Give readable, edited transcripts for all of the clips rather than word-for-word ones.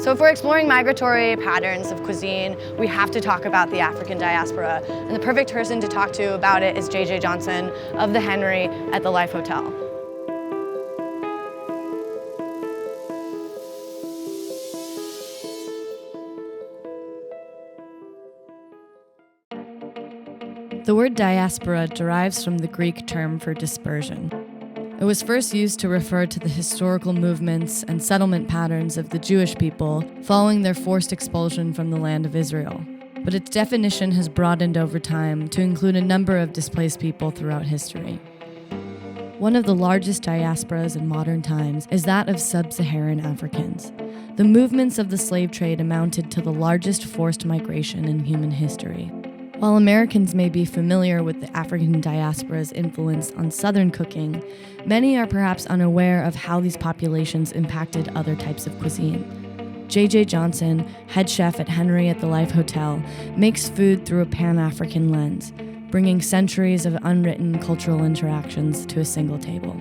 So if we're exploring migratory patterns of cuisine, we have to talk about the African diaspora. And the perfect person to talk to about it is JJ Johnson of the Henry at the Life Hotel. The word diaspora derives from the Greek term for dispersion. It was first used to refer to the historical movements and settlement patterns of the Jewish people following their forced expulsion from the land of Israel. But its definition has broadened over time to include a number of displaced people throughout history. One of the largest diasporas in modern times is that of sub-Saharan Africans. The movements of the slave trade amounted to the largest forced migration in human history. While Americans may be familiar with the African diaspora's influence on Southern cooking, many are perhaps unaware of how these populations impacted other types of cuisine. JJ Johnson, head chef at Henry at the Life Hotel, makes food through a Pan-African lens, bringing centuries of unwritten cultural interactions to a single table.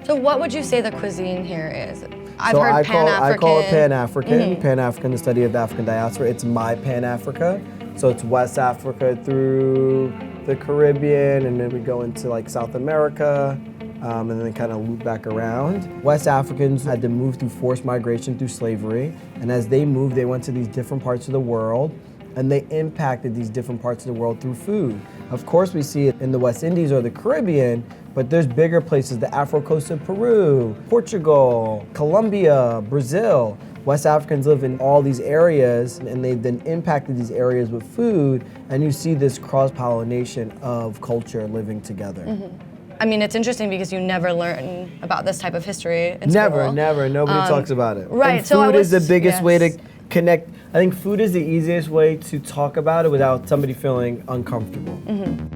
So what would you say the cuisine here is? I've heard Pan-African. I call it Pan-African. Mm-hmm. Pan-African, the study of the African diaspora. It's my Pan-Africa. So it's West Africa through the Caribbean, and then we go into like South America, and then kind of loop back around. West Africans had to move through forced migration through slavery, and as they moved, they went to these different parts of the world, and they impacted these different parts of the world through food. Of course, we see it in the West Indies or the Caribbean, but there's bigger places, the Afro Coast of Peru, Portugal, Colombia, Brazil. West Africans live in all these areas, and they've then impacted these areas with food, and you see this cross-pollination of culture living together. Mm-hmm. I mean, it's interesting because you never learn about this type of history in school. Never. Nobody talks about it. Right. And food is the biggest way to connect. I think food is the easiest way to talk about it without somebody feeling uncomfortable. Mm-hmm.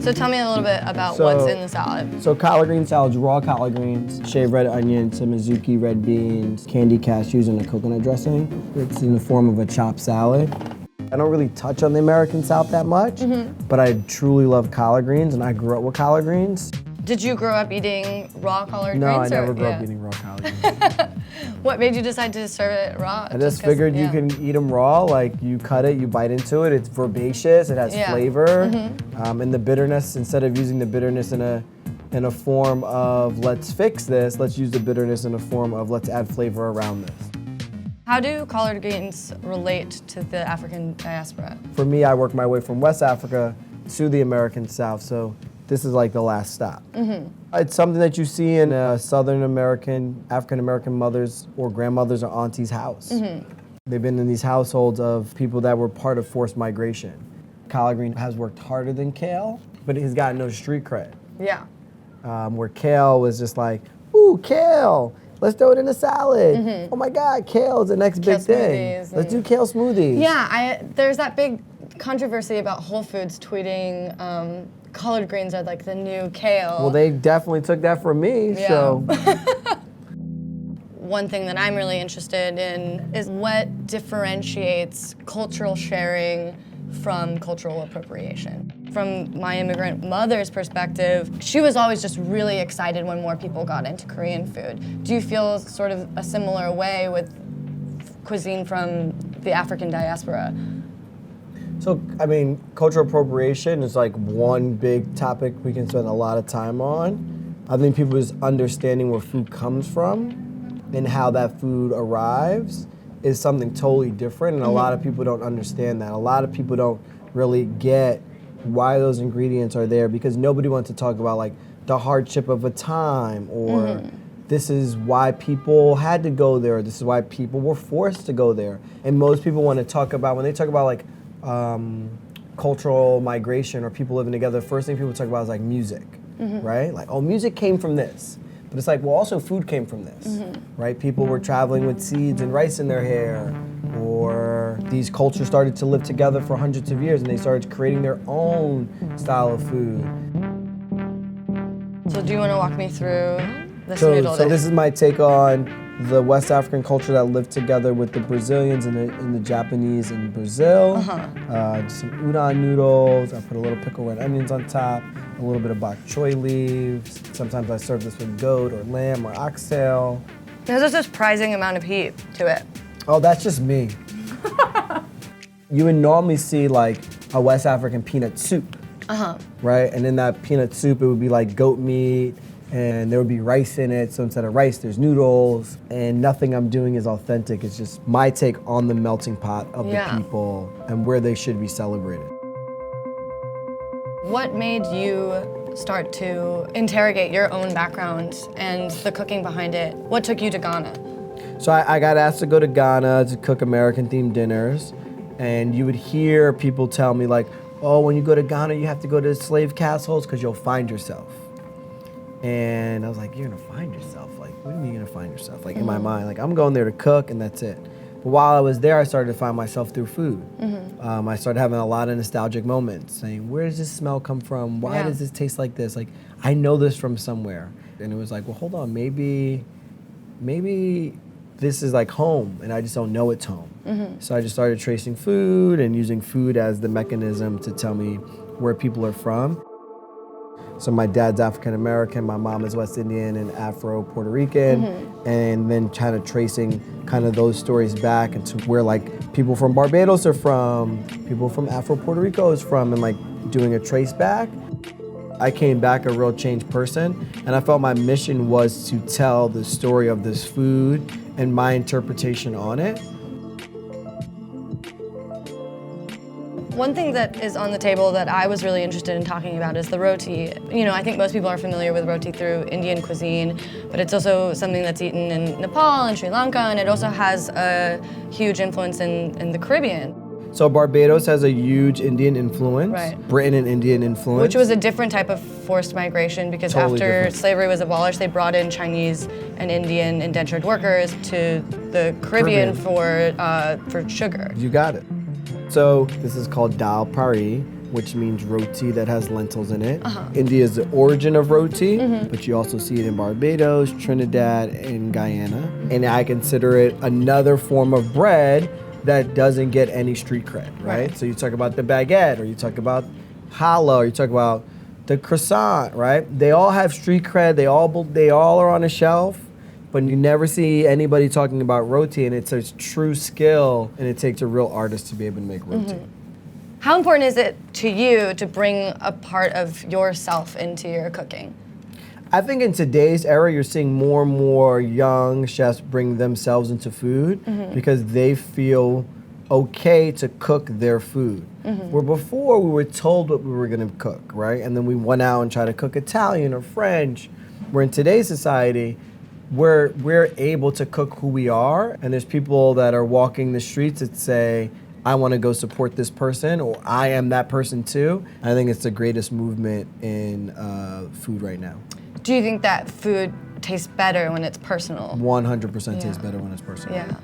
So tell me a little bit about what's in the salad. So collard green salad's raw collard greens, shaved red onion, some azuki red beans, candied cashews, and a coconut dressing. It's in the form of a chopped salad. I don't really touch on the American South that much, but I truly love collard greens, and I grew up with collard greens. Did you grow up eating raw collard greens? No, I never grew up eating raw collard greens. What made you decide to serve it raw? I just figured you can eat them raw, like you cut it, you bite into it, it's herbaceous, it has flavor, and the bitterness, instead of using the bitterness in a form of let's fix this, let's use the bitterness in a form of let's add flavor around this. How do collard greens relate to the African diaspora? For me, I worked my way from West Africa to the American South, so this is like the last stop. It's something that you see in a Southern American, African American mother's or grandmother's or auntie's house. They've been in these households of people that were part of forced migration. Collard green has worked harder than kale, but he's got no street cred. Yeah. Where kale was just like, ooh, kale, let's throw it in a salad. Oh my God, kale is the next big thing. Let's do kale smoothies. Yeah, there's that big controversy about Whole Foods tweeting collard greens are like the new kale. Well, they definitely took that from me, so. One thing that I'm really interested in is what differentiates cultural sharing from cultural appropriation. From my immigrant mother's perspective, she was always just really excited when more people got into Korean food. Do you feel sort of a similar way with cuisine from the African diaspora? So, I mean, cultural appropriation is like one big topic we can spend a lot of time on. I think people just understanding where food comes from and how that food arrives is something totally different, and a lot of people don't understand that. A lot of people don't really get why those ingredients are there because nobody wants to talk about like the hardship of a time or this is why people had to go there, this is why people were forced to go there. And most people want to talk about, when they talk about like cultural migration or people living together, first thing people talk about is like music, right? Like, oh, music came from this. But it's like, well, also food came from this, right? People were traveling with seeds and rice in their hair, or these cultures started to live together for hundreds of years and they started creating their own style of food. So do you want to walk me through this noodle? So this is my take on the West African culture that lived together with the Brazilians and the Japanese in Brazil. Some udon noodles. I put a little pickled red onions on top, a little bit of bok choy leaves. Sometimes I serve this with goat or lamb or oxtail. There's a surprising amount of heat to it. Oh, that's just me. You would normally see like a West African peanut soup, right? And in that peanut soup, it would be like goat meat, and there would be rice in it. So instead of rice, there's noodles, and nothing I'm doing is authentic. It's just my take on the melting pot of the people and where they should be celebrated. What made you start to interrogate your own background and the cooking behind it? What took you to Ghana? So I got asked to go to Ghana to cook American-themed dinners, and you would hear people tell me like, oh, when you go to Ghana, you have to go to slave castles because you'll find yourself. And I was like, you're gonna find yourself? Like, what do you mean you're gonna find yourself? Like in my mind, like I'm going there to cook and that's it. But while I was there, I started to find myself through food. I started having a lot of nostalgic moments, saying, where does this smell come from? Why does this taste like this? Like, I know this from somewhere. And it was like, well, hold on, maybe this is like home and I just don't know it's home. So I just started tracing food and using food as the mechanism to tell me where people are from. So my dad's African American, my mom is West Indian and Afro Puerto Rican, and then kind of tracing kind of those stories back into where like people from Barbados are from, people from Afro Puerto Rico is from, and like doing a trace back. I came back a real changed person, and I felt my mission was to tell the story of this food and my interpretation on it. One thing that is on the table that I was really interested in talking about is the roti. You know, I think most people are familiar with roti through Indian cuisine, but it's also something that's eaten in Nepal and Sri Lanka, and it also has a huge influence in the Caribbean. So Barbados has a huge Indian influence, Right. Britain and Indian influence. Which was a different type of forced migration because Totally after different. slavery was abolished, they brought in Chinese and Indian indentured workers to the Caribbean for sugar. You got it. So this is called dal pari, which means roti that has lentils in it. India is the origin of roti, but you also see it in Barbados, Trinidad, and Guyana. And I consider it another form of bread that doesn't get any street cred, right? So you talk about the baguette, or you talk about challah, or you talk about the croissant, right? They all have street cred, they all are on a shelf, but you never see anybody talking about roti, and it's a true skill, and it takes a real artist to be able to make roti. How important is it to you to bring a part of yourself into your cooking? I think in today's era, you're seeing more and more young chefs bring themselves into food because they feel okay to cook their food. Where before we were told what we were gonna cook, right? And then we went out and tried to cook Italian or French. Where in today's society, we're able to cook who we are, and there's people that are walking the streets that say, I want to go support this person, or I am that person too. I think it's the greatest movement in food right now. Do you think that food tastes better when it's personal? 100% tastes better when it's personal. Yeah.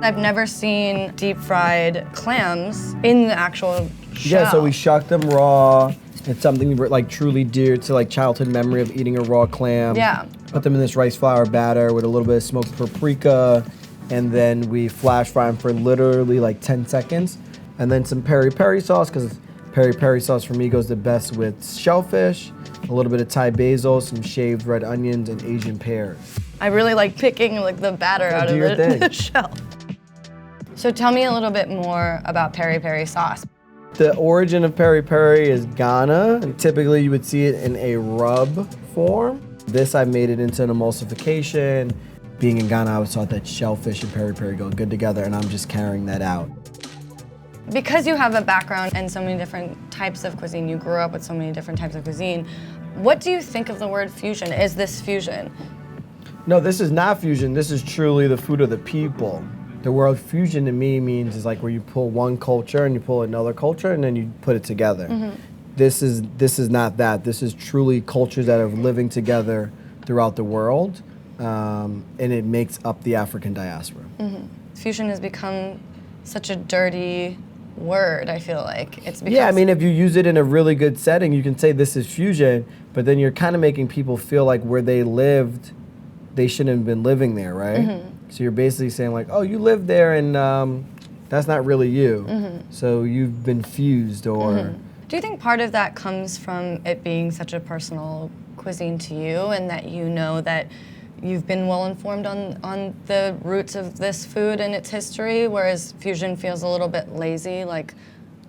I've never seen deep fried clams in the actual shell. Yeah, so we shuck them raw. It's something like truly dear to like childhood memory of eating a raw clam. Yeah. Put them in this rice flour batter with a little bit of smoked paprika, and then we flash fry them for literally like 10 seconds. And then some peri-peri sauce, because peri-peri sauce for me goes the best with shellfish, a little bit of Thai basil, some shaved red onions, and Asian pears. I really like picking like the batter out of the shell. So tell me a little bit more about peri-peri sauce. The origin of peri-peri is Ghana, and typically you would see it in a rub form. This I made it into an emulsification. Being in Ghana, I was taught that shellfish and peri-peri go good together, and I'm just carrying that out. Because you have a background in so many different types of cuisine, you grew up with so many different types of cuisine, what do you think of the word fusion? Is this fusion? No, this is not fusion. This is truly the food of the people. The word fusion to me means is like where you pull one culture and you pull another culture and then you put it together. This is not that. This is truly cultures that are living together throughout the world, and it makes up the African diaspora. Fusion has become such a dirty word, I feel like. It's because yeah, I mean, if you use it in a really good setting, you can say this is fusion, but then you're kind of making people feel like where they lived, they shouldn't have been living there, right? So you're basically saying like, oh, you live there and that's not really you. So you've been fused or... Do you think part of that comes from it being such a personal cuisine to you, and that you know that you've been well informed on the roots of this food and its history, whereas fusion feels a little bit lazy, like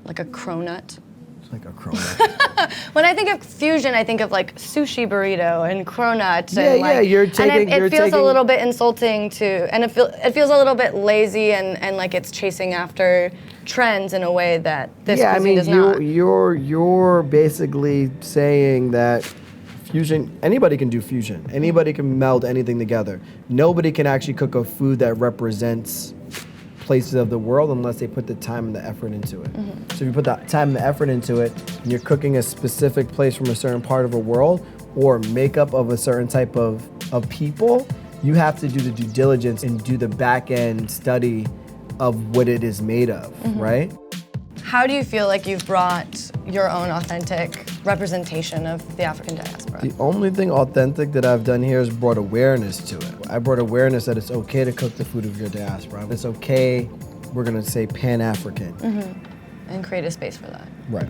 a cronut? It's like a cronut. When I think of fusion, I think of like sushi burrito and cronut. Yeah, and like, you're taking. And it feels a little bit insulting to, and it feels a little bit lazy and like it's chasing after trends in a way that this cuisine does not. You're basically saying that fusion, anybody can do fusion. Anybody can meld anything together. Nobody can actually cook a food that represents places of the world unless they put the time and the effort into it. So if you put the time and the effort into it, and you're cooking a specific place from a certain part of a world or makeup of a certain type of people, you have to do the due diligence and do the back end study of what it is made of, right? How do you feel like you've brought your own authentic representation of the African diaspora? The only thing authentic that I've done here is brought awareness to it. I brought awareness that it's okay to cook the food of your diaspora. It's okay, we're gonna say Pan-African. And create a space for that. Right.